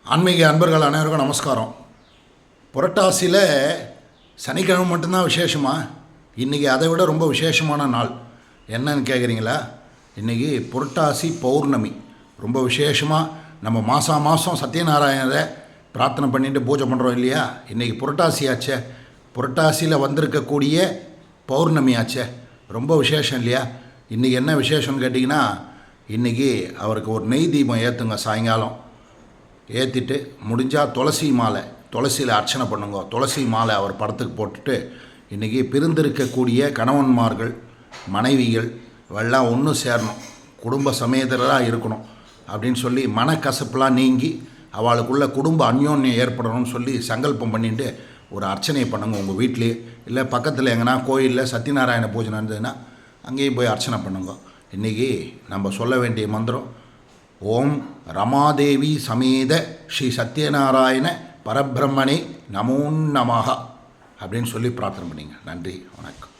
ஆன்மீக அன்பர்கள் அனைவருக்கும் நமஸ்காரம். புரட்டாசியில் சனிக்கிழமை மட்டும்தான் விசேஷமா? இன்றைக்கி அதை விட ரொம்ப விசேஷமான நாள் என்னன்னு கேட்குறீங்களா? இன்றைக்கி புரட்டாசி பௌர்ணமி. ரொம்ப விசேஷமாக நம்ம மாதம் சத்யநாராயணரை பிரார்த்தனை பண்ணிட்டு பூஜை பண்ணுறோம் இல்லையா? இன்றைக்கி புரட்டாசி ஆச்சே, புரட்டாசியில் வந்திருக்கக்கூடிய பௌர்ணமி ஆச்சே, ரொம்ப விசேஷம் இல்லையா? இன்றைக்கி என்ன விசேஷம்னு கேட்டிங்கன்னா, இன்றைக்கி அவருக்கு ஒரு நெய் தீபம் ஏற்றுங்க. சாயங்காலம் ஏற்றிட்டு முடிஞ்சால் துளசி மாலை, துளசியில் அர்ச்சனை பண்ணுங்க. துளசி மாலை அவர் படத்துக்கு போட்டுட்டு இன்றைக்கி பிரிந்திருக்கக்கூடிய கணவன்மார்கள் மனைவிகள் எல்லாம் ஒன்று சேரணும், குடும்ப சமேதராக இருக்கணும் அப்படின்னு சொல்லி மனக்கசப்புலாம் நீங்கி அவளுக்குள்ள குடும்ப அந்யோன்யம் ஏற்படணும்னு சொல்லி சங்கல்பம் பண்ணிட்டு ஒரு அர்ச்சனை பண்ணுங்க. உங்கள் வீட்லேயே இல்லை பக்கத்தில் எங்கன்னா கோயிலில் சத்யநாராயண பூஜை நடந்ததுன்னா அங்கேயும் போய் அர்ச்சனை பண்ணுங்க. இன்றைக்கி நம்ம சொல்ல வேண்டிய மந்திரம் ஓம் ரமாதேவி சமேத ஸ்ரீ சத்யநாராயண பரபிரம்மனே நமோ நமஹ அப்படின்னு சொல்லி பிரார்த்தனை பண்ணிங்க. நன்றி, வணக்கம்.